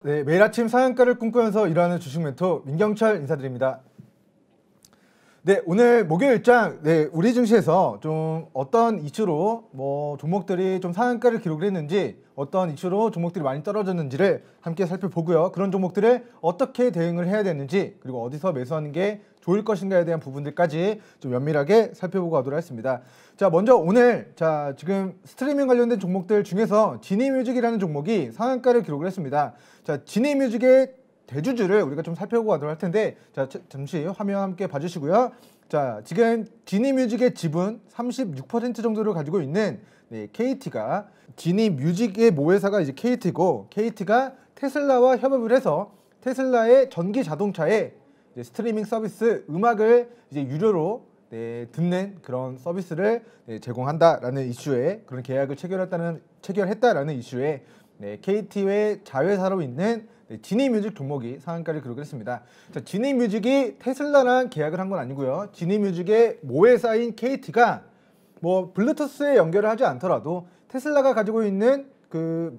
네, 매일 아침 상한가를 꿈꾸면서 일하는 주식 멘토 민경철 인사드립니다. 네, 오늘 목요일장 우리 증시에서 좀 어떤 이슈로 종목들이 좀 상한가를 기록을 했는지, 어떤 이슈로 종목들이 많이 떨어졌는지를 함께 살펴보고요. 그런 종목들을 어떻게 대응을 해야 되는지, 그리고 어디서 매수하는 게 좋을 것인가에 대한 부분들까지 좀 면밀하게 살펴보고 가도록 하겠습니다. 자, 먼저 오늘 지금 스트리밍 관련된 종목들 중에서 지니뮤직이라는 종목이 상한가를 기록을 했습니다. 자, 지니뮤직의 대주주를 우리가 좀 살펴보고 가도록 할 텐데, 자, 잠시 화면 함께 봐주시고요. 자, 지금 지니뮤직의 지분 36% 정도를 가지고 있는 KT가, 지니뮤직의 모회사가 이제 KT고, KT가 테슬라와 협업을 해서 테슬라의 전기 자동차에 이제 스트리밍 서비스, 음악을 이제 유료로 듣는 그런 서비스를 제공한다라는 이슈에, 그런 계약을 체결했다라는 이슈에 KT의 자회사로 있는 지니뮤직 종목이 상한가를 기록을 했습니다. 자, 지니뮤직이 테슬라랑 계약을 한 건 아니고요. 지니뮤직의 모회사인 KT가 블루투스에 연결을 하지 않더라도 테슬라가 가지고 있는 그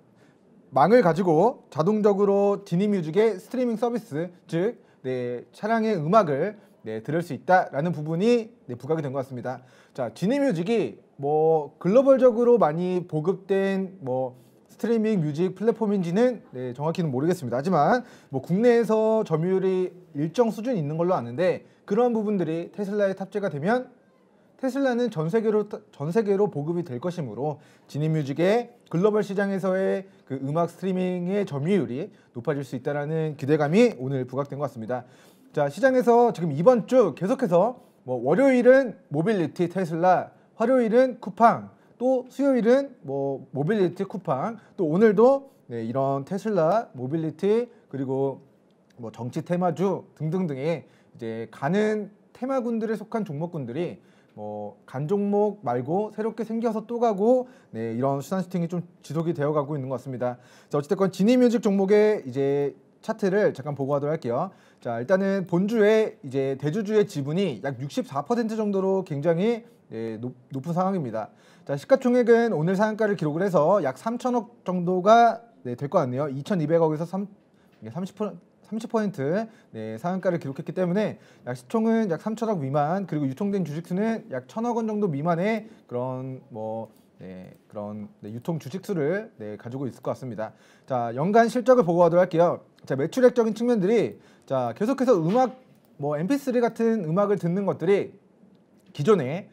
망을 가지고 자동적으로 지니뮤직의 스트리밍 서비스, 즉 차량의 음악을 들을 수 있다라는 부분이 부각이 된 것 같습니다. 자, 지니뮤직이 글로벌적으로 많이 보급된 스트리밍 뮤직 플랫폼인지는 정확히는 모르겠습니다. 하지만 국내에서 점유율이 일정 수준 있는 걸로 아는데, 그런 부분들이 테슬라에 탑재가 되면 테슬라는 전 세계로 보급이 될 것이므로 지니뮤직의 글로벌 시장에서의 그 음악 스트리밍의 점유율이 높아질 수 있다는 기대감이 오늘 부각된 것 같습니다. 자, 시장에서 지금 이번 주 계속해서 월요일은 모빌리티 테슬라, 화요일은 쿠팡, 또 수요일은 모빌리티 쿠팡, 또 오늘도 이런 테슬라, 모빌리티, 그리고 정치 테마주 등등등의 이제 가는 테마군들에 속한 종목군들이 간 종목 말고 새롭게 생겨서 또 가고, 이런 수단 스팅이 좀 지속이 되어 가고 있는 것 같습니다. 자, 어쨌든 지니뮤직 종목의 이제 차트를 잠깐 보고 가도록 할게요. 자, 일단은 본주의 이제 대주주의 지분이 약 64% 정도로 굉장히 높은 상황입니다. 자, 시가총액은 오늘 상한가를 기록을 해서 약 3천억 정도가 될 것 같네요. 2,200억에서 30% 상한가를 기록했기 때문에 약 시총은 약 3천억 미만, 그리고 유통된 주식수는 약 1,000억 원 정도 미만의 그런 유통 주식수를 가지고 있을 것 같습니다. 자, 연간 실적을 보고 가도록 할게요. 자, 매출액적인 측면들이, 자, 계속해서 음악, MP3 같은 음악을 듣는 것들이 기존에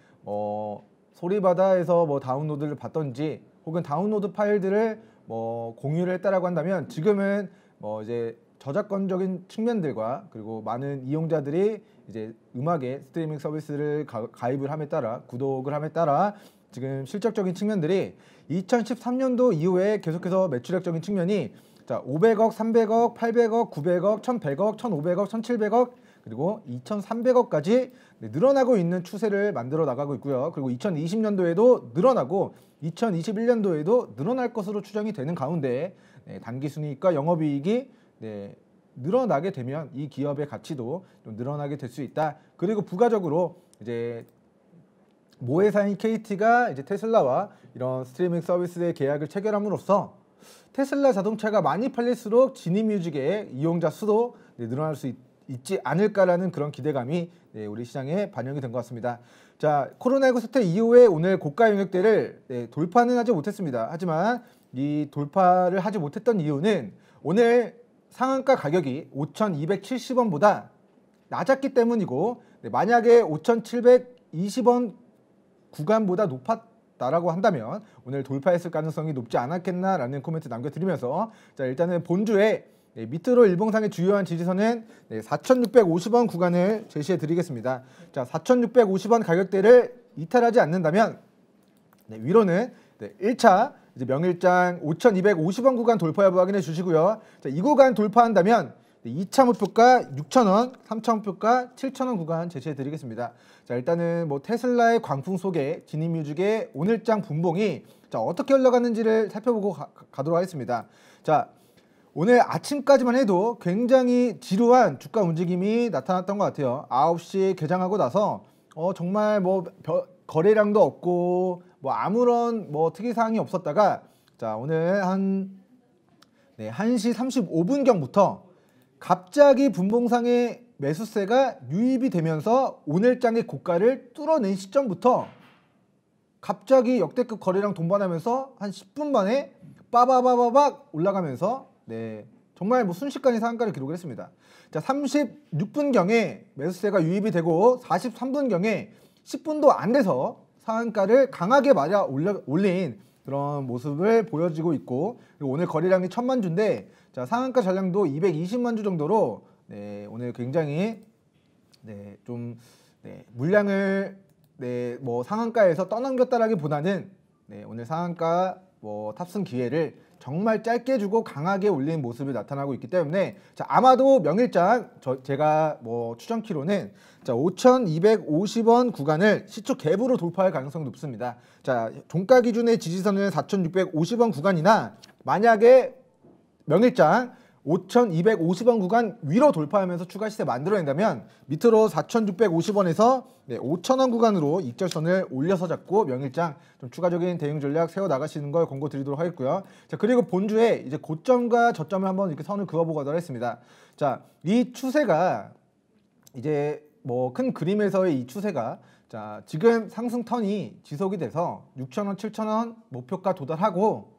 소리바다에서 다운로드를 받던지, 혹은 다운로드 파일들을 공유를 했다라고 한다면, 지금은 이제 저작권적인 측면들과, 그리고 많은 이용자들이 이제 음악의 스트리밍 서비스를 가입을 함에 따라, 구독을 함에 따라 지금 실적적인 측면들이 2013년도 이후에 계속해서 매출액적인 측면이, 자, 500억, 300억, 800억, 900억, 1100억, 1500억, 1700억, 그리고 2300억까지 늘어나고 있는 추세를 만들어 나가고 있고요. 그리고 2020년도에도 늘어나고 2021년도에도 늘어날 것으로 추정이 되는 가운데, 단기순이익과 영업이익이 늘어나게 되면 이 기업의 가치도 좀 늘어나게 될 수 있다. 그리고 부가적으로 이제 모회사인 KT가 이제 테슬라와 이런 스트리밍 서비스의 계약을 체결함으로써 테슬라 자동차가 많이 팔릴수록 지니뮤직의 이용자 수도 늘어날 수 있지 않을까라는 그런 기대감이 우리 시장에 반영이 된 것 같습니다. 자, 코로나19 사태 이후에 오늘 고가 영역대를 돌파는 하지 못했습니다. 하지만 이 돌파를 하지 못했던 이유는 오늘 상한가 가격이 5,270원보다 낮았기 때문이고, 만약에 5,720원 구간보다 높았다라고 한다면 오늘 돌파했을 가능성이 높지 않았겠나라는 코멘트 남겨드리면서, 자, 일단은 본주에 밑으로 일봉상의 주요한 지지선은 4,650원 구간을 제시해 드리겠습니다. 자, 4,650원 가격대를 이탈하지 않는다면 위로는 1차 이제 명일장 5,250원 구간 돌파 여부 확인해 주시고요. 자, 이 구간 돌파한다면 2차 목표가 6,000원, 3차 목표가 7,000원 구간 제시해 드리겠습니다. 자, 일단은 테슬라의 광풍 속에 지니뮤직의 오늘장 분봉이 어떻게 흘러가는지를 살펴보고 가도록 하겠습니다. 자, 오늘 아침까지만 해도 굉장히 지루한 주가 움직임이 나타났던 것 같아요. 9시 개장하고 나서 정말 거래량도 없고 아무런 특이사항이 없었다가, 자, 오늘 한 네, 1시 35분경부터 갑자기 분봉상의 매수세가 유입이 되면서 오늘장의 고가를 뚫어낸 시점부터 갑자기 역대급 거래량 동반하면서 한 10분 만에 빠바바바박 올라가면서 네, 정말 뭐 순식간에 상한가를 기록을 했습니다. 자, 36분경에 매수세가 유입이 되고 43분경에 10분도 안 돼서 상한가를 강하게 맞아 올린 그런 모습을 보여지고 있고, 그리고 오늘 거래량이 1000만 주인데 자, 상한가 전량도 220만 주 정도로 네, 오늘 굉장히 네, 좀 네, 물량을 네, 뭐 상한가에서 떠넘겼다라기보다는 네, 오늘 상한가 뭐 탑승 기회를 정말 짧게 주고 강하게 올린 모습이 나타나고 있기 때문에 자, 아마도 명일장 제가 뭐 추정키로는 자, 5,250원 구간을 시초 갭으로 돌파할 가능성이 높습니다. 자, 종가 기준의 지지선은 4,650원 구간이나 만약에 명일장 5,250원 구간 위로 돌파하면서 추가 시세 만들어낸다면 밑으로 4,650원에서 네, 5,000원 구간으로 익절선을 올려서 잡고 명일장 좀 추가적인 대응 전략 세워 나가시는 걸 권고드리도록 하겠고요. 자, 그리고 본주에 이제 고점과 저점을 한번 이렇게 선을 그어보도록 하겠습니다. 자, 이 추세가 이제 뭐 큰 그림에서의 이 추세가 자, 지금 상승 턴이 지속이 돼서 6,000원, 7,000원 목표가 도달하고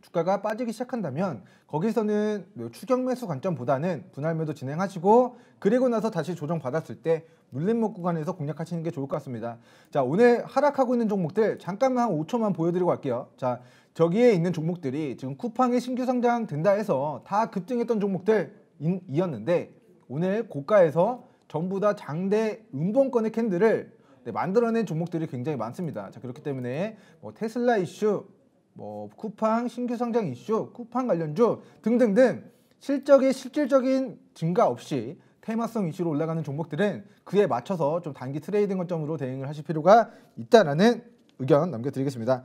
주가가 빠지기 시작한다면 거기서는 추격 매수 관점보다는 분할 매도 진행하시고 그리고 나서 다시 조정 받았을 때 눌림목 구간에서 공략하시는 게 좋을 것 같습니다. 자, 오늘 하락하고 있는 종목들 잠깐만 한 5초만 보여드리고 갈게요. 자, 저기에 있는 종목들이 지금 쿠팡이 신규 상장 된다 해서 다 급등했던 종목들이었는데 오늘 고가에서 전부 다 장대 음봉권의 캔들을 네, 만들어낸 종목들이 굉장히 많습니다. 자, 그렇기 때문에 뭐 테슬라 이슈, 뭐 쿠팡 신규 상장 이슈, 쿠팡 관련주 등등등 실질적인 증가 없이 테마성 이슈로 올라가는 종목들은 그에 맞춰서 좀 단기 트레이딩 관점으로 대응을 하실 필요가 있다라는 의견 남겨드리겠습니다.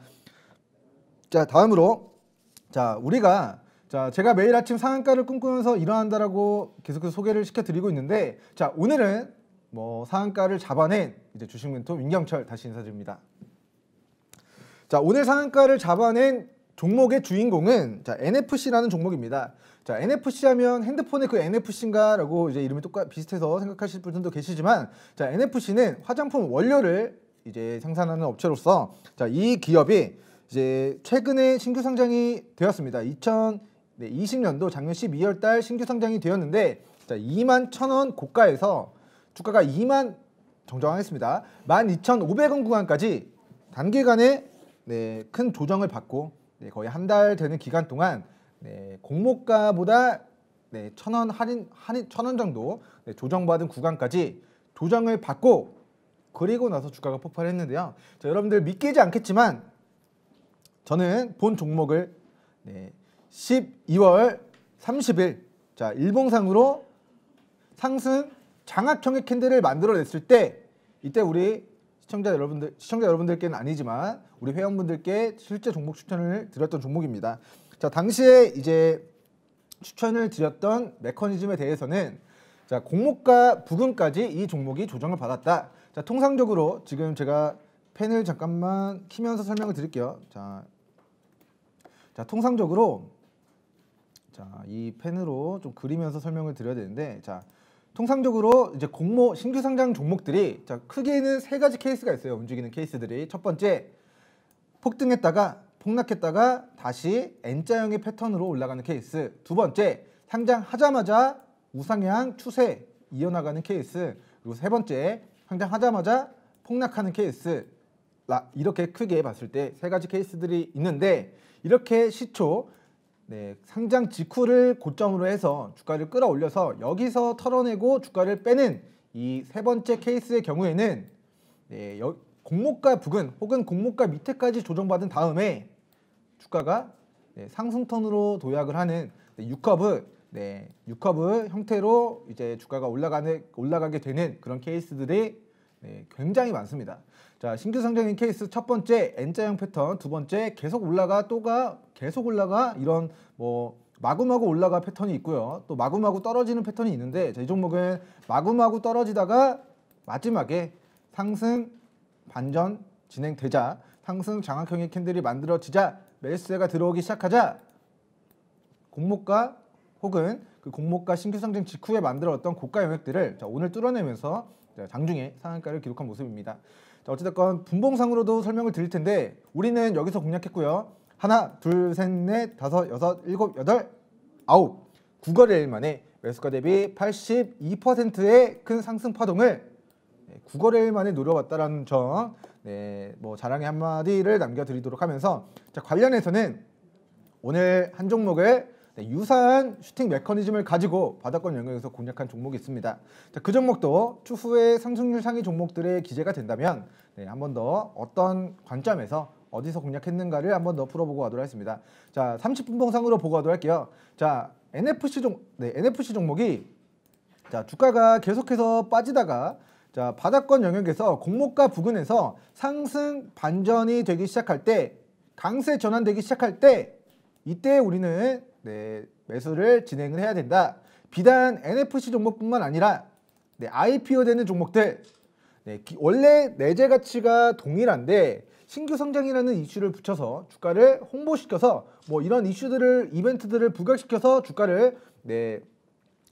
자, 다음으로 자, 우리가 자, 제가 매일 아침 상한가를 꿈꾸면서 일어난다라고 계속해서 소개를 시켜드리고 있는데 자, 오늘은 뭐 상한가를 잡아낸 이제 주식 멘토 민경철 다시 인사드립니다. 자, 오늘 상한가를 잡아낸 종목의 주인공은 자, NFC라는 종목입니다. 자, NFC 하면 핸드폰의 그 NFC인가 라고 이제 이름이 비슷해서 생각하실 분들도 계시지만 자, NFC는 화장품 원료를 이제 생산하는 업체로서 자, 이 기업이 이제 최근에 신규 상장이 되었습니다. 2020년도 작년 12월 달 신규 상장이 되었는데 자, 21,000원 고가에서 주가가 2만 정정하겠습니다. 12,500원 구간까지 단기간에 네, 큰 조정을 받고 네, 거의 한 달 되는 기간 동안 네, 공모가보다 네, 1,000원 할인 1,000원 정도 네, 조정받은 구간까지 조정을 받고 그리고 나서 주가가 폭발했는데요. 자, 여러분들 믿기지 않겠지만 저는 본 종목을 네, 12월 30일 자, 일봉상으로 상승 장악형의 캔들을 만들어냈을 때 이때 우리 시청자 여러분들께는 아니지만 우리 회원분들께 실제 종목 추천을 드렸던 종목입니다. 자, 당시에 이제 추천을 드렸던 메커니즘에 대해서는 자, 공모가 부근까지 이 종목이 조정을 받았다. 자, 통상적으로 지금 제가 펜을 잠깐만 키면서 설명을 드릴게요. 자, 통상적으로 자, 이 펜으로 좀 그리면서 설명을 드려야 되는데 자, 통상적으로 이제 공모 신규 상장 종목들이 자, 크게는 세 가지 케이스가 있어요. 움직이는 케이스들이. 첫 번째, 폭등했다가 폭락했다가 다시 N자형의 패턴으로 올라가는 케이스. 두 번째, 상장하자마자 우상향 추세 이어나가는 케이스. 그리고 세 번째, 상장하자마자 폭락하는 케이스. 이렇게 크게 봤을 때 세 가지 케이스들이 있는데 이렇게 시초 네, 상장 직후를 고점으로 해서 주가를 끌어올려서 여기서 털어내고 주가를 빼는 이 세 번째 케이스의 경우에는 네, 공모가 부근 혹은 공모가 밑에까지 조정받은 다음에 주가가 네, 상승턴으로 도약을 하는 네, U커브 형태로 이제 주가가 올라가게 되는 그런 케이스들이 네, 굉장히 많습니다. 자, 신규 상장인 케이스 첫 번째 N자형 패턴, 두 번째 계속 올라가 계속 올라가 이런 뭐 마구마구 올라가 패턴이 있고요. 또 마구마구 떨어지는 패턴이 있는데 자, 이 종목은 마구마구 떨어지다가 마지막에 상승 반전 진행되자 상승 장악형의 캔들이 만들어지자 매수세가 들어오기 시작하자 공모가 혹은 그 공모가 신규 상장 직후에 만들었던 고가 영역들을 자, 오늘 뚫어내면서 자, 장중에 상한가를 기록한 모습입니다. 자, 어찌됐건 분봉상으로도 설명을 드릴 텐데 우리는 여기서 공략했고요. 하나, 둘, 셋, 넷, 다섯, 여섯, 일곱, 여덟, 아홉 9거래일 만에 매수가 대비 82%의 큰 상승 파동을 9거래일 만에 노려왔다라는 점, 뭐 자랑의 한마디를 남겨드리도록 하면서 자, 관련해서는 오늘 한 종목을 유사한 슈팅 메커니즘을 가지고 바닥권 영역에서 공략한 종목이 있습니다. 자, 그 종목도 추후에 상승률 상위 종목들의 기재가 된다면 한 번 더 어떤 관점에서 어디서 공략했는가를 한 번 더 풀어보고 가도록 하겠습니다. 자, 30분봉상으로 보고 가도록 할게요. 자, NFC 종목이 자, 주가가 계속해서 빠지다가 자, 바닥권 영역에서 공모가 부근에서 상승 반전이 되기 시작할 때, 강세 전환되기 시작할 때 이때 우리는 매수를 진행을 해야 된다. 비단 NFC 종목뿐만 아니라 IPO 되는 종목들, 원래 내재 가치가 동일한데 신규 성장이라는 이슈를 붙여서 주가를 홍보시켜서 뭐 이런 이슈들을 이벤트들을 부각시켜서 주가를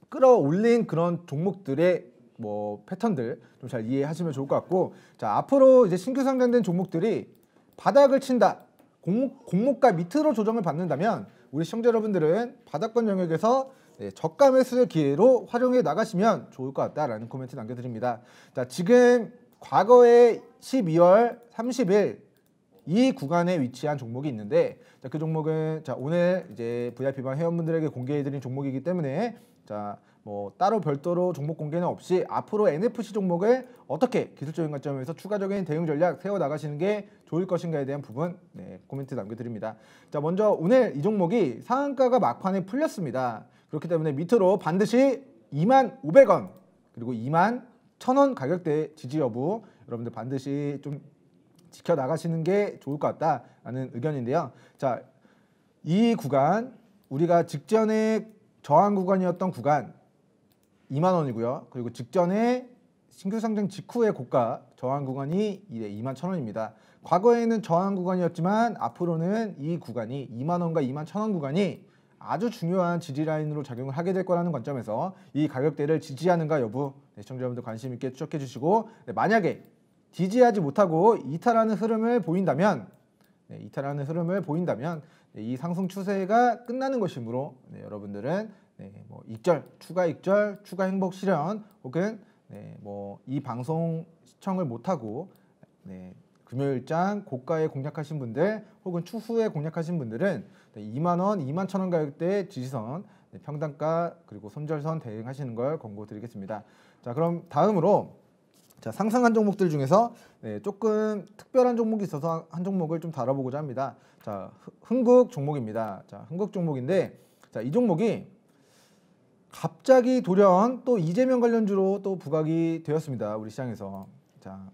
끌어올린 그런 종목들의 뭐 패턴들 좀 잘 이해하시면 좋을 것 같고, 자, 앞으로 이제 신규 상장된 종목들이 바닥을 친다, 공모가 밑으로 조정을 받는다면 우리 시청자 여러분들은 바닥권 영역에서 저가 매수의 기회로 활용해 나가시면 좋을 것 같다라는 코멘트 남겨드립니다. 자, 지금 과거에 12월 30일 이 구간에 위치한 종목이 있는데, 자, 그 종목은 자, 오늘 이제 VIP방 회원분들에게 공개해드린 종목이기 때문에 자, 뭐 따로 별도로 종목 공개는 없이 앞으로 NFC 종목을 어떻게 기술적인 관점에서 추가적인 대응 전략 세워 나가시는 게 좋을 것인가에 대한 부분 코멘트 남겨드립니다. 자, 먼저 오늘 이 종목이 상한가가 막판에 풀렸습니다. 그렇기 때문에 밑으로 반드시 25,500원 그리고 21,000원 가격대 지지 여부 여러분들 반드시 좀 지켜 나가시는 게 좋을 것 같다라는 의견인데요. 자, 이 구간 우리가 직전에 저항 구간이었던 구간 20,000원이고요. 그리고 직전에 신규 상장 직후의 고가 저항 구간이 21,000원입니다. 과거에는 저항 구간이었지만 앞으로는 이 구간이 20,000원과 21,000원 구간이 아주 중요한 지지 라인으로 작용을 하게 될 거라는 관점에서 이 가격대를 지지하는가 여부 시청자분들 관심 있게 추적해 주시고, 만약에 지지하지 못하고 이탈하는 흐름을 보인다면 이 상승 추세가 끝나는 것이므로 여러분들은 뭐 추가 익절, 추가 행복 실현 혹은 뭐 이 방송 시청을 못하고 금요일장 고가에 공략하신 분들 혹은 추후에 공략하신 분들은 20,000원, 21,000원 가격대 지지선, 평단가 그리고 손절선 대응하시는 걸 권고드리겠습니다. 자, 그럼 다음으로 자, 상승한 종목들 중에서 조금 특별한 종목이 있어서 한 종목을 좀 다뤄보고자 합니다. 자, 흥국 종목입니다. 자, 흥국 종목인데 자, 이 종목이 갑자기 돌연 또 이재명 관련주로 또 부각이 되었습니다. 우리 시장에서. 자,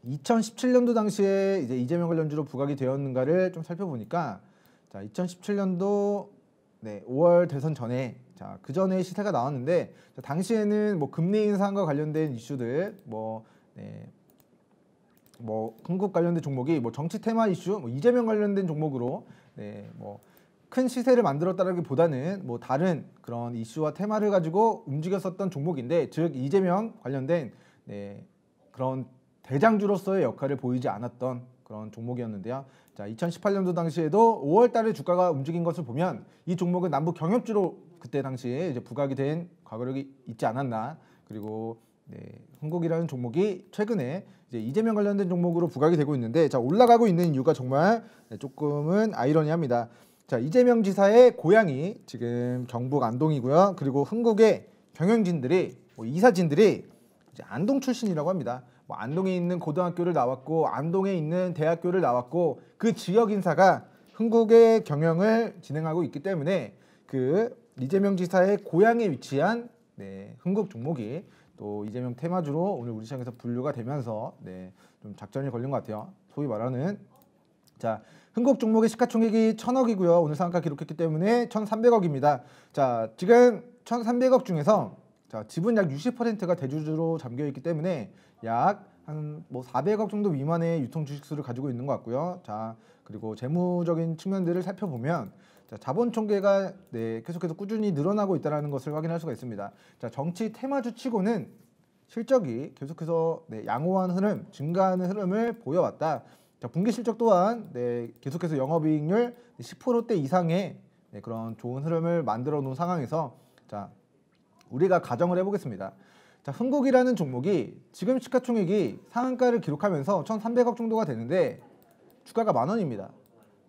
2017년도 당시에 이제 이재명 관련주로 부각이 되었는가를 좀 살펴보니까 자, 2017년도 5월 대선 전에 자, 그 전에 시세가 나왔는데 자, 당시에는 뭐 금리 인상과 관련된 이슈들 뭐 흥국 관련된 종목이 뭐 정치 테마 이슈, 뭐 이재명 관련된 종목으로 뭐 큰 시세를 만들었다라기보다는 뭐 다른 그런 이슈와 테마를 가지고 움직였었던 종목인데, 즉 이재명 관련된 그런 대장주로서의 역할을 보이지 않았던 그런 종목이었는데요. 자, 2018년도 당시에도 5월달에 주가가 움직인 것을 보면 이 종목은 남북 경협주로 그때 당시에 이제 부각이 된 과거력이 있지 않았나. 그리고 흥국이라는 종목이 최근에 이제 이재명 관련된 종목으로 부각이 되고 있는데 자, 올라가고 있는 이유가 정말 조금은 아이러니합니다. 자, 이재명 지사의 고향이 지금 경북 안동이고요. 그리고 흥국의 경영진들이 이사진들이 이제 안동 출신이라고 합니다. 뭐 안동에 있는 고등학교를 나왔고 안동에 있는 대학교를 나왔고 그 지역 인사가 흥국의 경영을 진행하고 있기 때문에 그 이재명 지사의 고향에 위치한 흥국 종목이 또 이재명 테마주로 오늘 우리 시장에서 분류가 되면서 좀 작전이 걸린 것 같아요. 소위 말하는 자, 흥국 종목의 시가총액이 1,000억이고요. 오늘 상한가 기록했기 때문에 1,300억입니다. 자, 지금 1,300억 중에서 자, 지분 약 60%가 대주주로 잠겨 있기 때문에 약 한 뭐 400억 정도 미만의 유통 주식수를 가지고 있는 것 같고요. 자, 그리고 재무적인 측면들을 살펴보면 자, 자본 총계가 계속해서 꾸준히 늘어나고 있다는 것을 확인할 수가 있습니다. 자, 정치 테마주 치고는 실적이 계속해서 양호한 흐름, 증가하는 흐름을 보여왔다. 자, 분기 실적 또한 계속해서 영업이익률 10%대 이상의 그런 좋은 흐름을 만들어 놓은 상황에서 자, 우리가 가정을 해보겠습니다. 자, 흥국이라는 종목이 지금 시가총액이 상한가를 기록하면서 1,300억 정도가 되는데 주가가 10,000원입니다.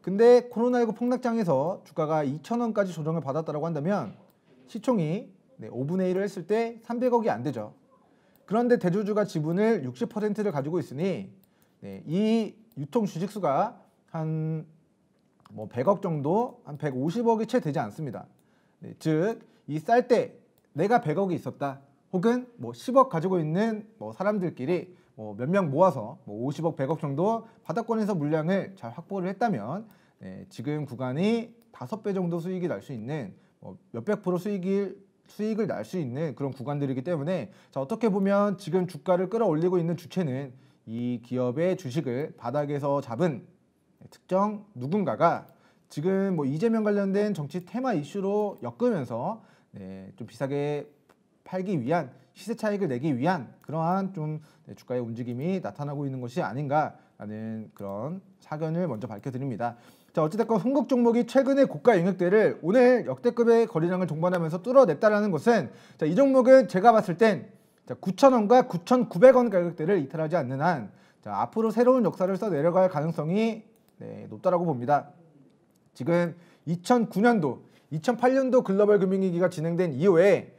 근데 코로나19 폭락장에서 주가가 2,000원까지 조정을 받았다고 한다면 시총이 5분의 1을 했을 때 300억이 안 되죠. 그런데 대주주가 지분을 60%를 가지고 있으니 이 유통 주식수가 한 100억 정도, 한 150억이 채 되지 않습니다. 즉, 이 쌀 때 내가 100억이 있었다. 혹은 10억 가지고 있는 사람들끼리 몇 명 모아서 50억, 100억 정도 바닥권에서 물량을 잘 확보를 했다면 지금 구간이 5배 정도 수익이 날 수 있는 몇백 프로 수익을 날 수 있는 그런 구간들이기 때문에 자, 어떻게 보면 지금 주가를 끌어올리고 있는 주체는 이 기업의 주식을 바닥에서 잡은 특정 누군가가 지금 이재명 관련된 정치 테마 이슈로 엮으면서 좀 비싸게 팔기 위한 시세 차익을 내기 위한 그러한 좀 주가의 움직임이 나타나고 있는 것이 아닌가라는 그런 사견을 먼저 밝혀드립니다. 자, 어찌됐건 흥국 종목이 최근의 고가 영역대를 오늘 역대급의 거래량을 동반하면서 뚫어냈다는 것은 자, 이 종목은 제가 봤을 땐 9,000원과 9,900원 가격대를 이탈하지 않는 한 자, 앞으로 새로운 역사를 써 내려갈 가능성이 높다라고 봅니다. 지금 2009년도, 2008년도 글로벌 금융위기가 진행된 이후에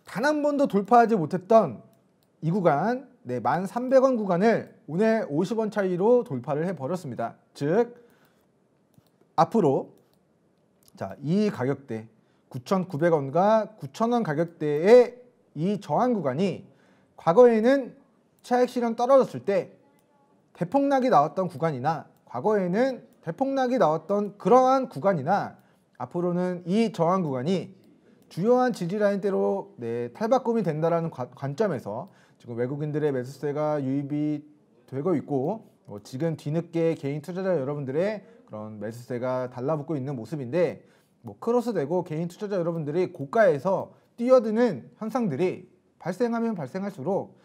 단 한 번도 돌파하지 못했던 이 구간 1,300원 구간을 오늘 50원 차이로 돌파를 해버렸습니다. 즉 앞으로 자, 이 가격대 9,900원과 9,000원 가격대의 이 저항 구간이 과거에는 차익 실현 떨어졌을 때 대폭락이 나왔던 구간이나 과거에는 대폭락이 나왔던 그러한 구간이나 앞으로는 이 저항 구간이 주요한 지지 라인대로 탈바꿈이 된다라는 관점에서 지금 외국인들의 매수세가 유입이 되고 있고 지금 뒤늦게 개인 투자자 여러분들의 그런 매수세가 달라붙고 있는 모습인데 크로스되고 개인 투자자 여러분들이 고가에서 뛰어드는 현상들이 발생하면 발생할수록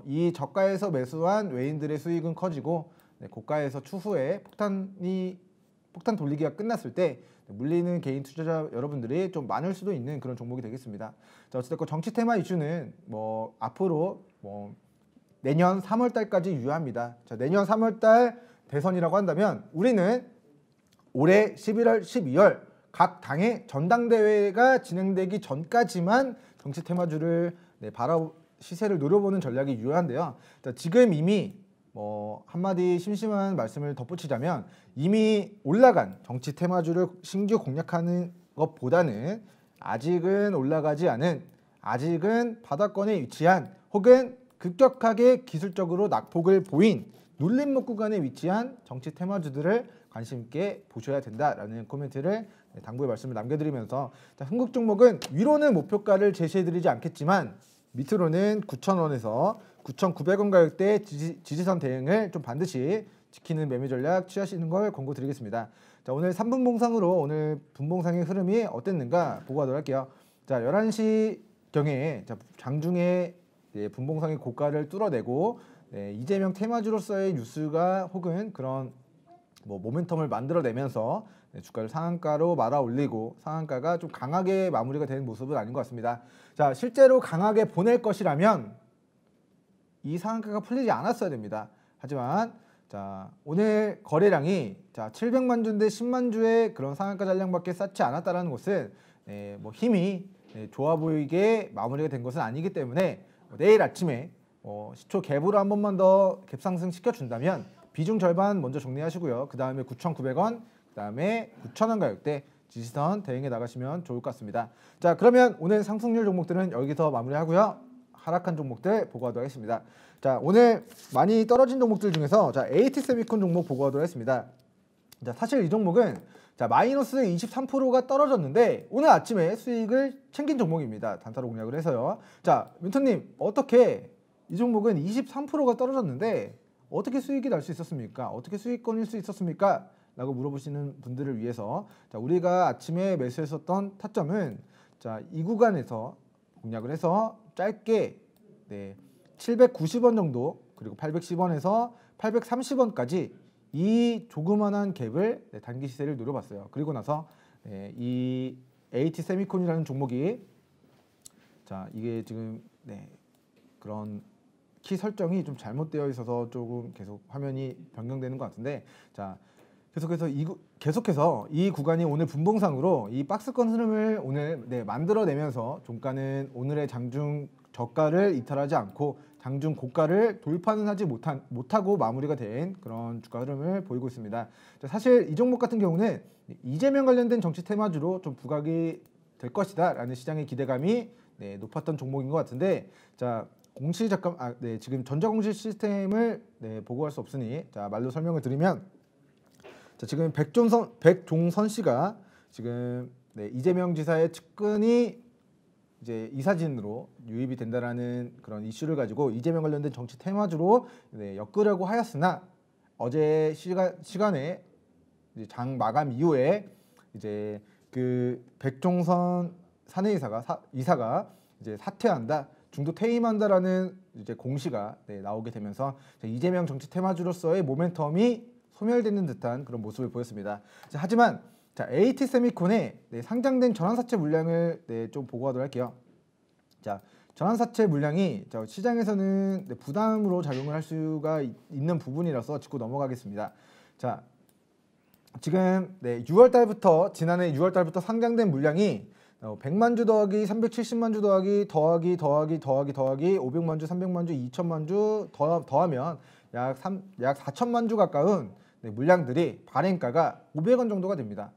이 저가에서 매수한 외인들의 수익은 커지고 고가에서 추후에 폭탄 돌리기가 끝났을 때 물리는 개인 투자자 여러분들이 좀 많을 수도 있는 그런 종목이 되겠습니다. 자, 어쨌든 정치 테마 이슈는 앞으로 내년 3월 달까지 유효합니다. 자, 내년 3월 달 대선이라고 한다면 우리는 올해 11월, 12월 각 당의 전당대회가 진행되기 전까지만 정치 테마주를 시세를 노려보는 전략이 유효한데요. 자, 지금 이미 한마디 심심한 말씀을 덧붙이자면 이미 올라간 정치 테마주를 신규 공략하는 것보다는 아직은 올라가지 않은 아직은 바닥권에 위치한 혹은 급격하게 기술적으로 낙폭을 보인 눌림목 구간에 위치한 정치 테마주들을 관심 있게 보셔야 된다라는 코멘트를 당부의 말씀을 남겨드리면서 자, 흥국 종목은 위로는 목표가를 제시해드리지 않겠지만 밑으로는 9,000원에서 9,900원 가격대 지지선 대응을 좀 반드시 지키는 매매 전략 취하시는 걸 권고드리겠습니다. 자, 오늘 3분 봉상으로 오늘 분봉상의 흐름이 어땠는가 보고 가도록 할게요. 자, 11시경에 장중에 분봉상의 고가를 뚫어내고 이재명 테마주로서의 뉴스가 혹은 그런 모멘텀을 만들어내면서 주가를 상한가로 말아 올리고 상한가가 좀 강하게 마무리가 되는 모습은 아닌 것 같습니다. 자, 실제로 강하게 보낼 것이라면 이 상한가가 풀리지 않았어야 됩니다. 하지만 자, 오늘 거래량이 700만 주인데 10만 주의 그런 상한가 잔량밖에 쌓지 않았다는 것은 힘이 좋아 보이게 마무리가 된 것은 아니기 때문에 내일 아침에 시초 갭으로 한 번만 더 갭 상승 시켜준다면 비중 절반 먼저 정리하시고요. 그 다음에 9,900원, 그 다음에 9,000원 가격대 지지선 대응해 나가시면 좋을 것 같습니다. 자, 그러면 오늘 상승률 종목들은 여기서 마무리하고요. 하락한 종목들 보고 가도록 하겠습니다. 자, 오늘 많이 떨어진 종목들 중에서 AT세미콘 종목 보고 가도록 하겠습니다. 자, 사실 이 종목은 마이너스 23%가 떨어졌는데 오늘 아침에 수익을 챙긴 종목입니다. 단타로 공략을 해서요. 자, 민터님 어떻게 이 종목은 23%가 떨어졌는데 어떻게 수익이 날 수 있었습니까? 어떻게 수익권일 수 있었습니까? 라고 물어보시는 분들을 위해서 자, 우리가 아침에 매수했었던 타점은 자, 이 구간에서 공략을 해서 짧게 790원 정도 그리고 810원에서 830원까지 이 조그만한 갭을 단기 시세를 노려봤어요. 그리고 나서 이 AT 세미콘이라는 종목이 자 이게 지금 그런 키 설정이 좀 잘못되어 있어서 조금 계속 화면이 변경되는 것 같은데 자 계속해서 이 구간이 오늘 분봉상으로 이 박스권 흐름을 오늘 만들어내면서 종가는 오늘의 장중 저가를 이탈하지 않고 장중 고가를 돌파는 하지 못하고 마무리가 된 그런 주가 흐름을 보이고 있습니다. 자, 사실 이 종목 같은 경우는 이재명 관련된 정치 테마주로 좀 부각이 될 것이다 라는 시장의 기대감이 높았던 종목인 것 같은데 자 지금 전자공시 시스템을 보고할 수 없으니 자 말로 설명을 드리면 자 지금 백종선 씨가 지금 이재명 지사의 측근이 이제 이사진으로 유입이 된다라는 그런 이슈를 가지고 이재명 관련된 정치 테마주로 엮으려고 하였으나 어제 시간에 이제 장 마감 이후에 이제 그 백종선 이사가 이제 사퇴한다, 중도 퇴임한다라는 이제 공시가 나오게 되면서 이재명 정치 테마주로서의 모멘텀이 소멸되는 듯한 그런 모습을 보였습니다. 자, 하지만 자, AT 세미콘의 상장된 전환사채 물량을 좀 보고하도록 할게요. 자, 전환사채 물량이 시장에서는 부담으로 작용을 할 수가 있는 부분이라서 짚고 넘어가겠습니다. 자, 지금 6월 달부터 지난해 6월 달부터 상장된 물량이 100만 주 더하기 370만 주 더하기 500만 주, 300만 주, 2천만 주 더하면 약 4천만 주 가까운 물량들이 발행가가 500원 정도가 됩니다.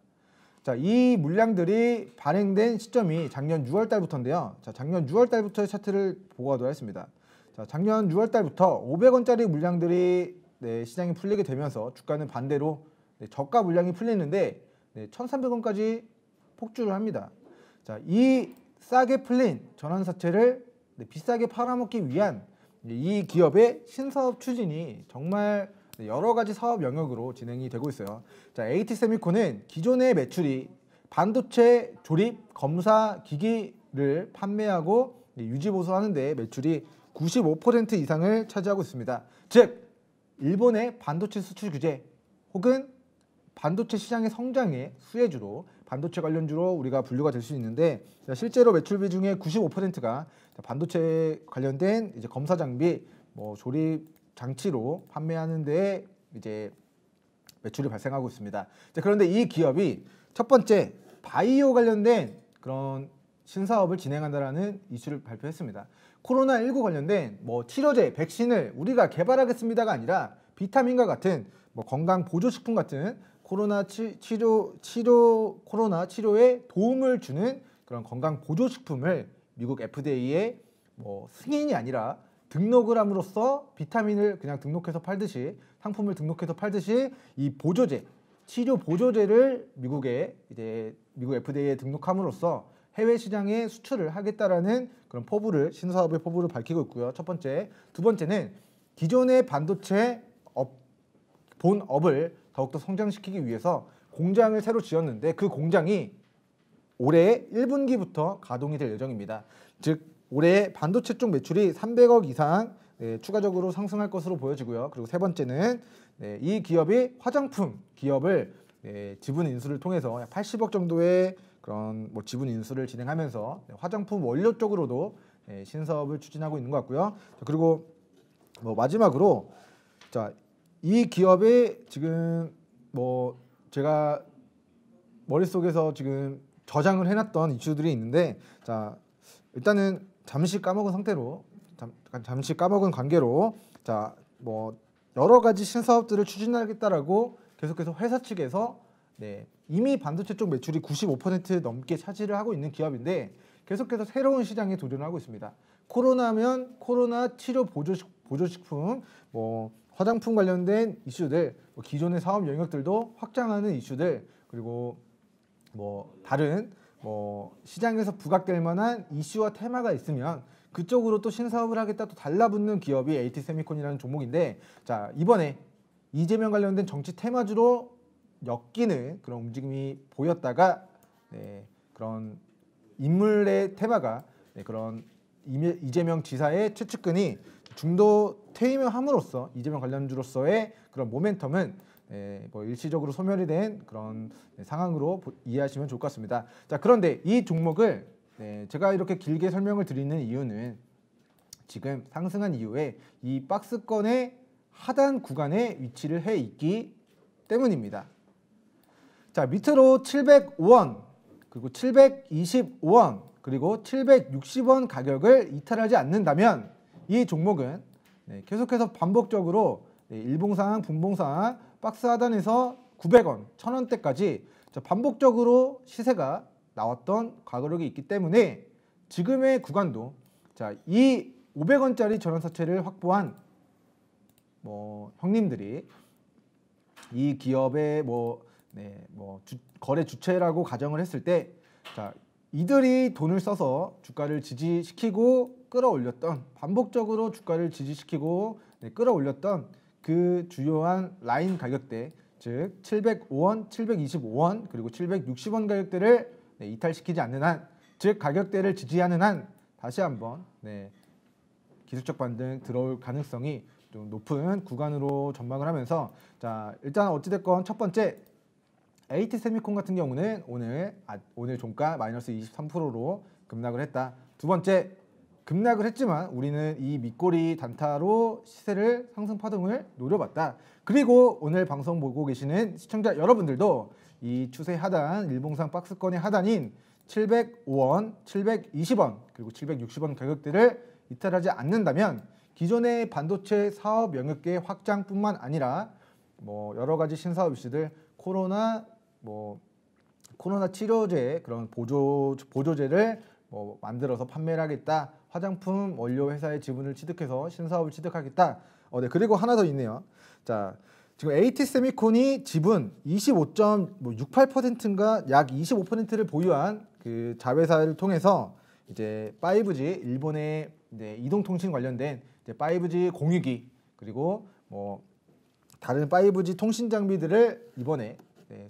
자, 이 물량들이 발행된 시점이 작년 6월 달부터인데요. 자, 작년 6월 달부터의 차트를 보고하도록 하겠습니다. 자, 작년 6월 달부터 500원짜리 물량들이 시장에 풀리게 되면서 주가는 반대로 저가 물량이 풀리는데 1,300원까지 폭주를 합니다. 자, 이 싸게 풀린 전환사채를 비싸게 팔아먹기 위한 이 기업의 신사업 추진이 정말 여러 가지 사업 영역으로 진행이 되고 있어요. 자, AT 세미콘은 기존의 매출이 반도체 조립 검사 기기를 판매하고 유지 보수하는데 매출이 95% 이상을 차지하고 있습니다. 즉 일본의 반도체 수출 규제 혹은 반도체 시장의 성장의 수혜주로 반도체 관련주로 우리가 분류가 될 수 있는데 실제로 매출 비중의 95%가 반도체 관련된 이제 검사 장비, 조립 장치로 판매하는 데 이제 매출이 발생하고 있습니다. 자, 그런데 이 기업이 첫 번째 바이오 관련된 그런 신사업을 진행한다라는 이슈를 발표했습니다. 코로나19 관련된 치료제, 백신을 우리가 개발하겠습니다가 아니라 비타민과 같은 건강 보조식품 같은 코로나 치료에 도움을 주는 그런 건강 보조식품을 미국 FDA에 승인이 아니라 등록을 함으로써 비타민을 그냥 등록해서 팔듯이 상품을 등록해서 팔듯이 이 보조제, 치료 보조제를 미국 FDA에 등록함으로써 해외 시장에 수출을 하겠다라는 그런 신사업의 포부를 밝히고 있고요. 첫 번째, 두 번째는 기존의 반도체 본업을 더욱더 성장시키기 위해서 공장을 새로 지었는데 그 공장이 올해 1분기부터 가동이 될 예정입니다. 즉 올해 반도체 쪽 매출이 300억 이상 추가적으로 상승할 것으로 보여지고요. 그리고 세 번째는 이 기업이 화장품 기업을 지분 인수를 통해서 약 80억 정도의 그런 지분 인수를 진행하면서 화장품 원료 쪽으로도 신사업을 추진하고 있는 것 같고요. 그리고 마지막으로 자, 이 기업이 지금 제가 머릿속에서 지금 저장을 해놨던 이슈들이 있는데 자, 일단은 잠시 까먹은 관계로 자, 여러 가지 신사업들을 추진하겠다라고 계속해서 회사 측에서 이미 반도체 쪽 매출이 95% 넘게 차지를 하고 있는 기업인데 계속해서 새로운 시장에 도전을 하고 있습니다. 코로나면 코로나 치료 보조식품, 화장품 관련된 이슈들, 기존의 사업 영역들도 확장하는 이슈들, 그리고 다른 시장에서 부각될 만한 이슈와 테마가 있으면 그쪽으로 또 신사업을 하겠다 또 달라붙는 기업이 AT 세미콘이라는 종목인데 자, 이번에 이재명 관련된 정치 테마주로 엮이는 그런 움직임이 보였다가 그런 인물의 테마가 그런 이재명 지사의 최측근이 중도 퇴임함으로써 이재명 관련주로서의 그런 모멘텀은 뭐 일시적으로 소멸이 된 그런 상황으로 이해하시면 좋을 것 같습니다. 자, 그런데 이 종목을 제가 이렇게 길게 설명을 드리는 이유는 지금 상승한 이후에 이 박스권의 하단 구간에 위치를 해 있기 때문입니다. 자, 밑으로 705원 그리고 725원 그리고 760원 가격을 이탈하지 않는다면 이 종목은 계속해서 반복적으로 일봉상, 분봉상 박스 하단에서 900원, 1000원대까지 반복적으로 시세가 나왔던 과거력이 있기 때문에 지금의 구간도 자, 이 500원짜리 전환사채를 확보한 형님들이 이 기업의 거래 주체라고 가정을 했을 때 자, 이들이 돈을 써서 주가를 지지시키고 끌어올렸던 반복적으로 주가를 지지시키고 끌어올렸던 그 주요한 라인 가격대 즉 705원, 725원 그리고 760원 가격대를 이탈시키지 않는 한 즉 가격대를 지지하는 한 다시 한번 기술적 반등 들어올 가능성이 좀 높은 구간으로 전망을 하면서 자, 일단 어찌됐건 첫 번째 AT세미콘 같은 경우는 오늘 종가 마이너스 23%로 급락을 했다. 두 번째 급락을 했지만 우리는 이 밑꼬리 단타로 시세를 상승 파동을 노려봤다. 그리고 오늘 방송 보고 계시는 시청자 여러분들도 이 추세 하단 일봉상 박스권의 하단인 705원, 720원 그리고 760원 가격대를 이탈하지 않는다면 기존의 반도체 사업 영역의 확장뿐만 아니라 여러 가지 신사업 이슈들 코로나 치료제 그런 보조제를 만들어서 판매를 하겠다. 화장품 원료 회사의 지분을 취득해서 신사업을 취득하겠다. 그리고 하나 더 있네요. 자, 지금 AT세미콘이 지분 25.68%인가 약 25%를 보유한 그 자회사를 통해서 이제 5G 일본의 이동통신 관련된 이제 5G 공유기 그리고 다른 5G 통신 장비들을 이번에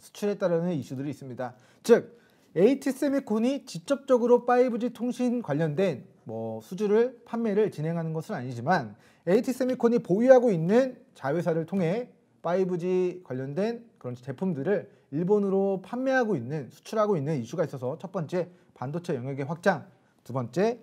수출했다라는 이슈들이 있습니다. 즉 AT세미콘이 직접적으로 5G 통신 관련된 수주를 판매를 진행하는 것은 아니지만 AT세미콘이 보유하고 있는 자회사를 통해 5G 관련된 그런 제품들을 일본으로 판매하고 있는 수출하고 있는 이슈가 있어서 첫 번째 반도체 영역의 확장, 두 번째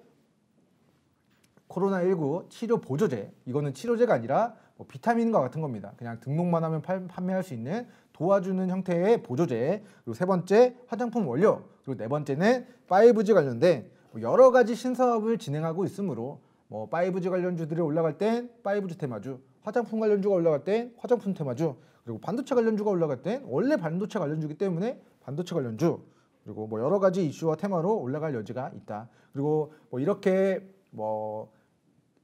코로나19 치료 보조제, 이거는 치료제가 아니라 비타민과 같은 겁니다. 그냥 등록만 하면 판매할 수 있는 도와주는 형태의 보조제. 그리고 세 번째 화장품 원료. 그리고 네 번째는 5G 관련된 여러 가지 신사업을 진행하고 있으므로 5G 관련주들이 올라갈 땐 5G 테마주, 화장품 관련주가 올라갈 땐 화장품 테마주, 그리고 반도체 관련주가 올라갈 땐 원래 반도체 관련주기 때문에 반도체 관련주, 그리고 여러 가지 이슈와 테마로 올라갈 여지가 있다. 그리고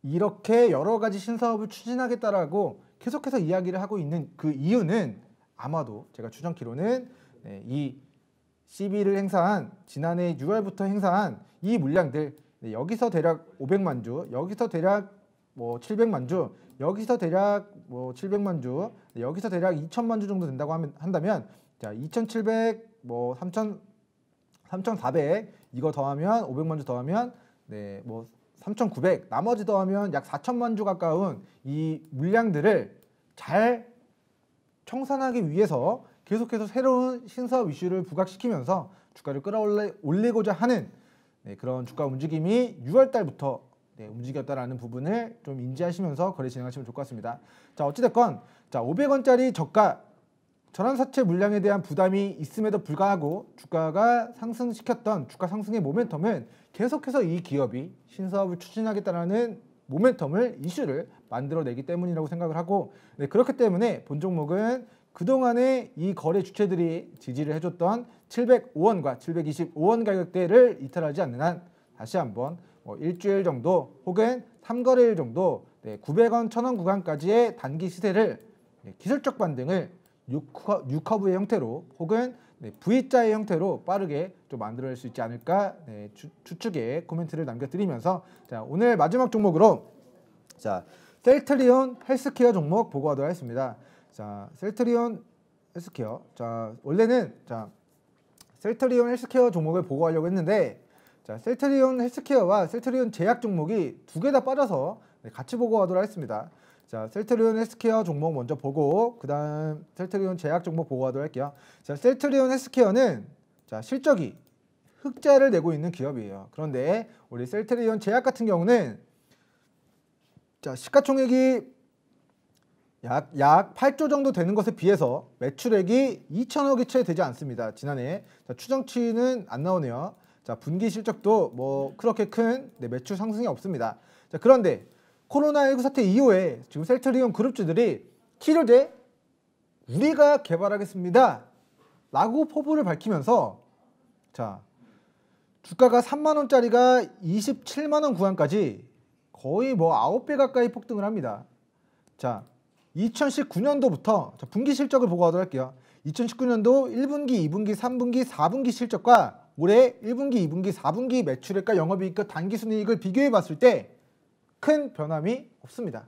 이렇게 여러 가지 신사업을 추진하겠다라고 계속해서 이야기를 하고 있는 그 이유는 아마도 제가 추정키로는 이 CB를 행사한 지난해 6월부터 행사한 이 물량들 여기서 대략 500만 주, 여기서 대략 700만 주, 여기서 대략 700만 주, 여기서 대략 2천만 주 정도 된다고 한다면 자 2,700, 3,400 이거 더하면 500만 주 더하면 3,900 나머지 더하면 약 4천만 주 가까운 이 물량들을 잘 청산하기 위해서 계속해서 새로운 신사업 이슈를 부각시키면서 주가를 끌어올리고자 하는 그런 주가 움직임이 6월 달부터 움직였다라는 부분을 좀 인지하시면서 거래 진행하시면 좋을 것 같습니다. 자, 어찌됐건 자 500원짜리 저가 전환사채 물량에 대한 부담이 있음에도 불구하고 주가가 상승시켰던 주가 상승의 모멘텀은 계속해서 이 기업이 신사업을 추진하겠다는 모멘텀을 이슈를 만들어내기 때문이라고 생각을 하고 그렇기 때문에 본 종목은 그동안에 이 거래 주체들이 지지를 해줬던 705원과 725원 가격대를 이탈하지 않는 한 다시 한번 일주일 정도 혹은 3거래일 정도 900원, 1000원 구간까지의 단기 시세를 기술적 반등을 U커브의 형태로 혹은 V자의 형태로 빠르게 좀 만들어낼 수 있지 않을까 추측에 코멘트를 남겨드리면서 자 오늘 마지막 종목으로 자 셀트리온 헬스케어 종목 보고하도록 하겠습니다. 자 셀트리온 헬스케어. 자, 원래는 자, 셀트리온 헬스케어 종목을 보고하려고 했는데 자, 셀트리온 헬스케어와 셀트리온 제약 종목이 두 개 다 빠져서 같이 보고하도록 하겠습니다. 자, 셀트리온 헬스케어 종목 먼저 보고 그다음 셀트리온 제약 종목 보고하도록 할게요. 자, 셀트리온 헬스케어는 자, 실적이 흑자를 내고 있는 기업이에요. 그런데 우리 셀트리온 제약 같은 경우는 자, 시가총액이 약 8조 정도 되는 것에 비해서 매출액이 2천억이 채 되지 않습니다. 지난해 자, 추정치는 안 나오네요. 자, 분기 실적도 뭐 그렇게 큰 매출 상승이 없습니다. 자, 그런데 코로나19 사태 이후에 지금 셀트리온 그룹주들이 치료제 우리가 개발하겠습니다 라고 포부를 밝히면서 자, 주가가 3만원짜리가 27만원 구간까지 거의 뭐 9배 가까이 폭등을 합니다. 자, 2019년도부터 분기 실적을 보고하도록 할게요. 2019년도 1분기, 2분기, 3분기, 4분기 실적과 올해 1분기, 2분기, 4분기 매출액과 영업이익과 단기순이익을 비교해 봤을 때 큰 변함이 없습니다.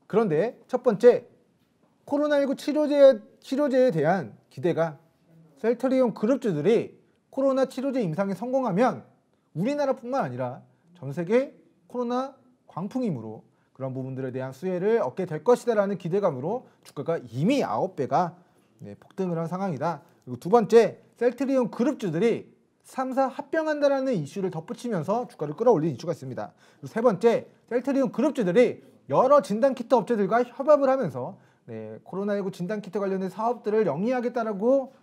그런데 첫 번째, 코로나19 치료제에 대한 기대가 셀트리온 그룹주들이 코로나 치료제 임상에 성공하면 우리나라뿐만 아니라 전 세계 코로나 광풍이므로 그런 부분들에 대한 수혜를 얻게 될 것이다 라는 기대감으로 주가가 이미 9배가 폭등을 한 상황이다. 그리고 두 번째, 셀트리온 그룹주들이 3사 합병한다라는 이슈를 덧붙이면서 주가를 끌어올린 이슈가 있습니다. 그리고 세 번째, 셀트리온 그룹주들이 여러 진단키트 업체들과 협업을 하면서 코로나19 진단키트 관련된 사업들을 영위하겠다라고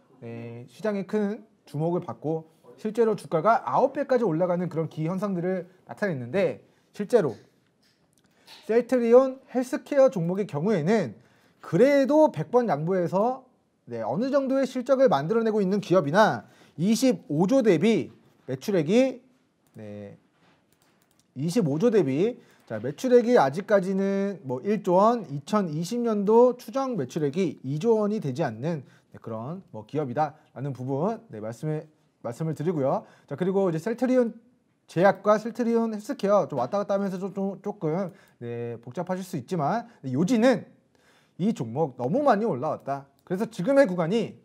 시장에 큰 주목을 받고 실제로 주가가 9배까지 올라가는 그런 기현상들을 나타냈는데 실제로 셀트리온 헬스케어 종목의 경우에는 그래도 100번 양보해서 어느 정도의 실적을 만들어내고 있는 기업이나 25조 대비 매출액이 25조 대비 자, 매출액이 아직까지는 뭐 1조 원, 2020년도 추정 매출액이 2조 원이 되지 않는 그런 뭐 기업이다라는 부분 말씀을 드리고요. 자, 그리고 이제 셀트리온 제약과 셀트리온 헬스케어 좀 왔다 갔다 하면서 조금 복잡하실 수 있지만 요지는 이 종목 너무 많이 올라왔다. 그래서 지금의 구간이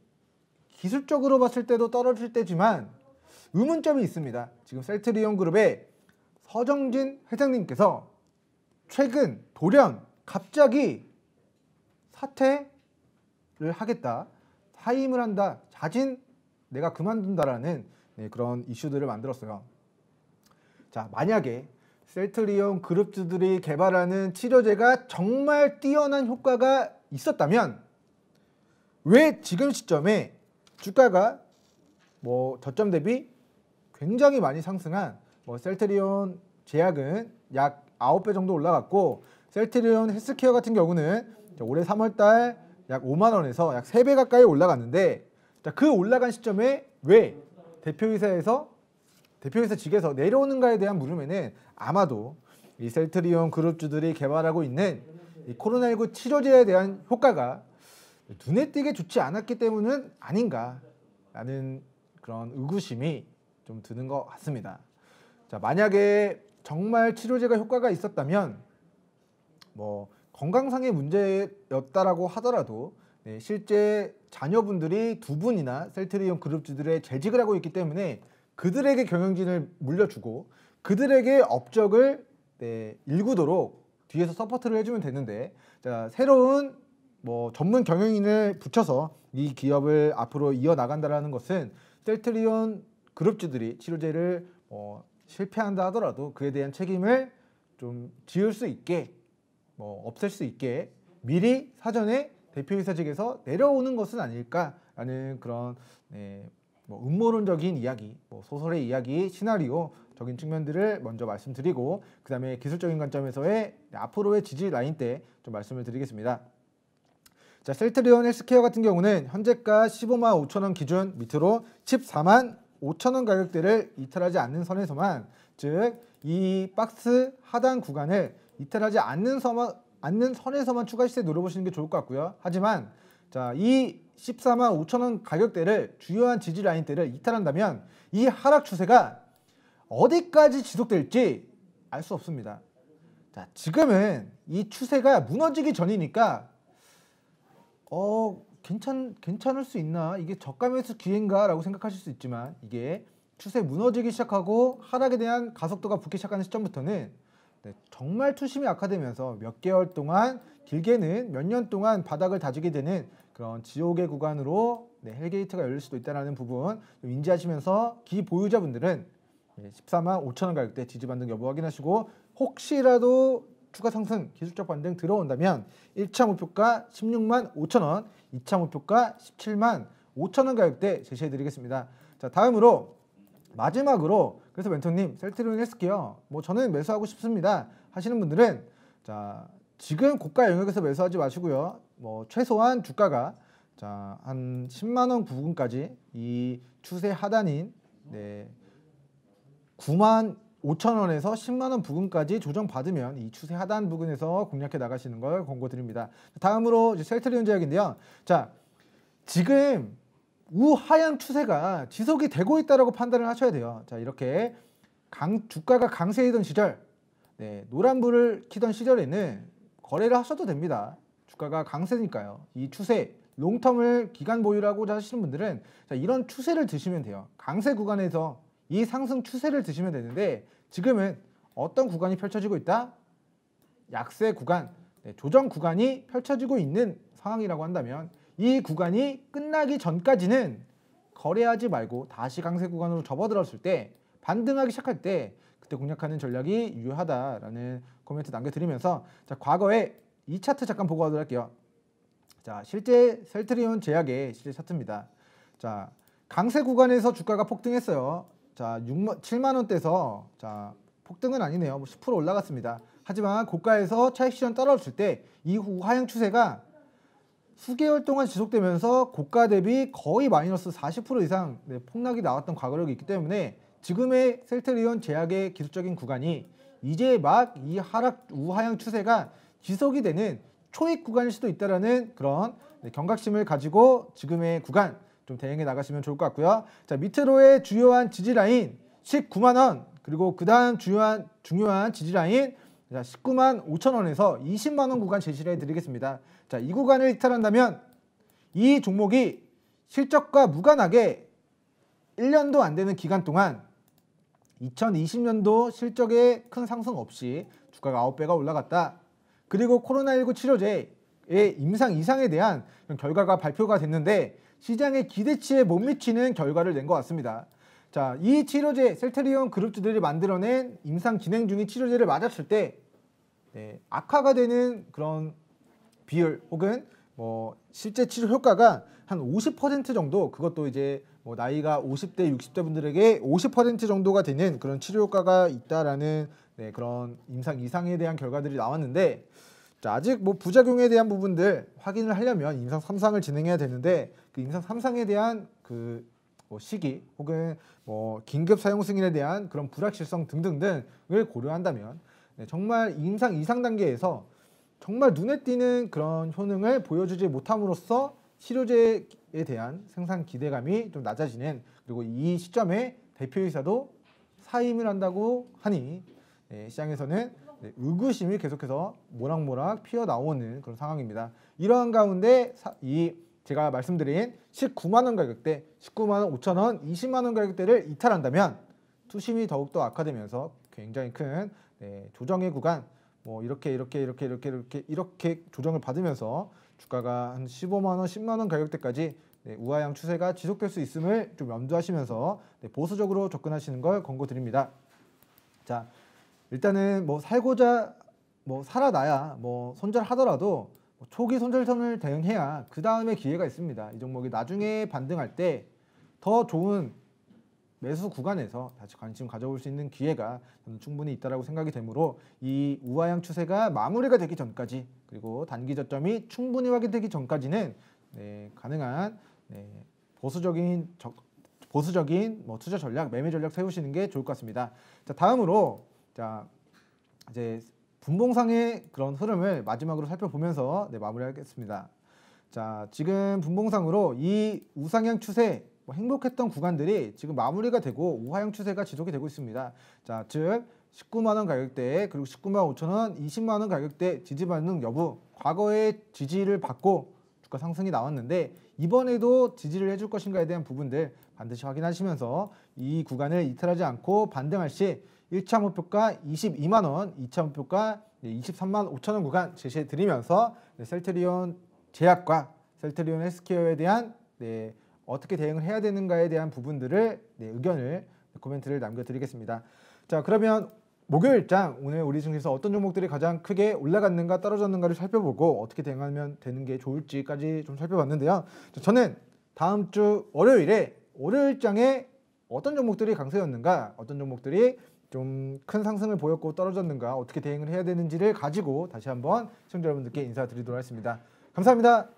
기술적으로 봤을 때도 떨어질 때지만 의문점이 있습니다. 지금 셀트리온 그룹의 서정진 회장님께서 최근 돌연 갑자기 사퇴를 하겠다, 사임을 한다, 자진 내가 그만둔다라는 그런 이슈들을 만들었어요. 자, 만약에 셀트리온 그룹주들이 개발하는 치료제가 정말 뛰어난 효과가 있었다면 왜 지금 시점에 주가가 뭐 저점 대비 굉장히 많이 상승한 셀트리온 제약은 약 9배 정도 올라갔고 셀트리온 헬스케어 같은 경우는 올해 3월달 약 5만 원에서 약 3배 가까이 올라갔는데 그 올라간 시점에 왜 대표이사 직에서 내려오는가에 대한 물음에는 아마도 이 셀트리온 그룹주들이 개발하고 있는 이 코로나19 치료제에 대한 효과가 눈에 띄게 좋지 않았기 때문은 아닌가라는 그런 의구심이 좀 드는 것 같습니다. 자, 만약에 정말 치료제가 효과가 있었다면 뭐 건강상의 문제였다라고 하더라도 실제 자녀분들이 두 분이나 셀트리온 그룹주들의 재직을 하고 있기 때문에 그들에게 경영진을 물려주고 그들에게 업적을 일구도록 뒤에서 서포트를 해주면 되는데 자, 새로운 뭐 전문 경영인을 붙여서 이 기업을 앞으로 이어나간다는 것은 셀트리온 그룹주들이 치료제를 실패한다 하더라도 그에 대한 책임을 좀 지을 수 있게 없앨 수 있게 미리 사전에 대표이사직에서 내려오는 것은 아닐까라는 그런 음모론적인 이야기, 소설의 이야기, 시나리오적인 측면들을 먼저 말씀드리고 그 다음에 기술적인 관점에서의 앞으로의 지지 라인 때 좀 말씀을 드리겠습니다. 자, 셀트리온 헬스케어 같은 경우는 현재가 15만 5천 원 기준 밑으로 14만 5천 원 가격대를 이탈하지 않는 선에서만, 즉 이 박스 하단 구간을 이탈하지 않는 선에서만 추가 시세 노려보시는 게 좋을 것 같고요. 하지만 자, 이 14만 5천 원 가격대를 주요한 지지 라인대를 이탈한다면 이 하락 추세가 어디까지 지속될지 알 수 없습니다. 자, 지금은 이 추세가 무너지기 전이니까 괜찮을 수 있나? 이게 저가 매수 기회인가라고 생각하실 수 있지만 이게 추세 무너지기 시작하고 하락에 대한 가속도가 붙기 시작하는 시점부터는 정말 투심이 악화되면서 몇 개월 동안 길게는 몇 년 동안 바닥을 다지게 되는 그런 지옥의 구간으로 헬게이트가 열릴 수도 있다는 부분 좀 인지하시면서 기보유자분들은 14만 5천 원 가격대 지지 반등 여부 확인하시고 혹시라도 추가 상승 기술적 반등 들어온다면 1차 목표가 16만 5천 원, 2차 목표가 17만 5천 원 가격대 제시해 드리겠습니다. 자, 다음으로 마지막으로 그래서 멘토님 셀트리온 헬스케어 뭐 저는 매수하고 싶습니다 하시는 분들은 자, 지금 고가 영역에서 매수하지 마시고요. 뭐 최소한 주가가 자, 한 10만 원 부근까지 이 추세 하단인 9만 5천 원에서 10만 원 부근까지 조정받으면 이 추세 하단 부근에서 공략해 나가시는 걸 권고드립니다. 다음으로 이제 셀트리온 제약인데요. 자, 지금 우하향 추세가 지속이 되고 있다라고 판단을 하셔야 돼요. 자, 이렇게 주가가 강세이던 시절, 노란불을 켜던 시절에는 거래를 하셔도 됩니다. 주가가 강세니까요. 이 추세, 롱텀을 기간 보유라고 하시는 분들은 자, 이런 추세를 드시면 돼요. 강세 구간에서 이 상승 추세를 드시면 되는데 지금은 어떤 구간이 펼쳐지고 있다? 약세 구간, 조정 구간이 펼쳐지고 있는 상황이라고 한다면 이 구간이 끝나기 전까지는 거래하지 말고 다시 강세 구간으로 접어들었을 때 반등하기 시작할 때 그때 공략하는 전략이 유효하다라는 코멘트 남겨드리면서 자, 과거에 이 차트 잠깐 보고 가도록 할게요. 자, 실제 셀트리온 제약의 실제 차트입니다. 자, 강세 구간에서 주가가 폭등했어요. 자, 7만 원대에서 자, 폭등은 아니네요. 뭐 10% 올라갔습니다. 하지만 고가에서 차익 실현 떨어졌을 때 이후 하향 추세가 수개월 동안 지속되면서 고가 대비 거의 마이너스 40% 이상 폭락이 나왔던 과거력이 있기 때문에 지금의 셀트리온 제약의 기술적인 구간이 이제 막 이 하락 우하향 추세가 지속이 되는 초입 구간일 수도 있다라는 그런 경각심을 가지고 지금의 구간 좀 대응해 나가시면 좋을 것 같고요. 자, 밑으로의 주요한 지지라인 19만 원 그리고 그 다음 중요한 지지라인 19만 5천 원에서 20만 원 구간 제시를 해드리겠습니다. 자, 이 구간을 이탈한다면 이 종목이 실적과 무관하게 1년도 안 되는 기간 동안 2020년도 실적에 큰 상승 없이 주가가 9배가 올라갔다. 그리고 코로나19 치료제의 임상 이상에 대한 결과가 발표가 됐는데 시장의 기대치에 못 미치는 결과를 낸 것 같습니다. 자, 이 치료제 셀트리온 그룹주들이 만들어낸 임상 진행 중인 치료제를 맞았을 때 악화가 되는 그런 비율 혹은 뭐 실제 치료 효과가 한 50% 정도 그것도 이제 뭐 나이가 50대 60대 분들에게 50% 정도가 되는 그런 치료 효과가 있다라는 그런 임상 이상에 대한 결과들이 나왔는데 자, 아직 뭐 부작용에 대한 부분들 확인을 하려면 임상 3상을 진행해야 되는데 그 임상 3상에 대한 그 뭐 시기 혹은 뭐 긴급 사용 승인에 대한 그런 불확실성 등등등을 고려한다면 정말 임상 2상 단계에서 정말 눈에 띄는 그런 효능을 보여주지 못함으로써 치료제에 대한 생산 기대감이 좀 낮아지는 그리고 이 시점에 대표이사도 사임을 한다고 하니 시장에서는 의구심이 계속해서 모락모락 피어나오는 그런 상황입니다. 이러한 가운데 제가 말씀드린 19만 원 가격대, 19만 원 5천 원, 20만 원 가격대를 이탈한다면 투심이 더욱더 악화되면서 굉장히 큰 조정의 구간 뭐 이렇게 조정을 받으면서 주가가 한 15만 원, 10만 원 가격대까지 우하향 추세가 지속될 수 있음을 좀 염두하시면서 보수적으로 접근하시는 걸 권고드립니다. 자, 일단은 뭐 살고자 뭐 살아나야 뭐 손절하더라도 초기 손절선을 대응해야 그 다음에 기회가 있습니다. 이 종목이 나중에 반등할 때 더 좋은 매수 구간에서 다시 관심 가져올 수 있는 기회가 저는 충분히 있다라고 생각이 되므로 이 우하향 추세가 마무리가 되기 전까지 그리고 단기 저점이 충분히 확인되기 전까지는 가능한 보수적인 뭐 투자 전략, 매매 전략 세우시는 게 좋을 것 같습니다. 자, 다음으로 자 이제 분봉상의 그런 흐름을 마지막으로 살펴보면서 마무리하겠습니다. 자, 지금 분봉상으로 이 우상향 추세 행복했던 구간들이 지금 마무리가 되고 우하향 추세가 지속이 되고 있습니다. 자, 즉 19만 원 가격대 그리고 19만 5천 원, 20만 원 가격대 지지 반등 여부 과거의 지지를 받고 주가 상승이 나왔는데 이번에도 지지를 해줄 것인가에 대한 부분들 반드시 확인하시면서 이 구간을 이탈하지 않고 반등할 시 1차 목표가 22만 원, 2차 목표가 23만 5천 원 구간 제시해 드리면서 셀트리온 제약과 셀트리온 헬스케어에 대한 어떻게 대응을 해야 되는가에 대한 부분들을 의견을 코멘트를 남겨드리겠습니다. 자, 그러면 목요일장 오늘 우리 증시에서 어떤 종목들이 가장 크게 올라갔는가 떨어졌는가를 살펴보고 어떻게 대응하면 되는 게 좋을지까지 좀 살펴봤는데요. 저는 다음 주 월요일장에 어떤 종목들이 강세였는가, 어떤 종목들이 좀 큰 상승을 보였고 떨어졌는가, 어떻게 대응을 해야 되는지를 가지고 다시 한번 시청자 여러분들께 인사드리도록 하겠습니다. 감사합니다.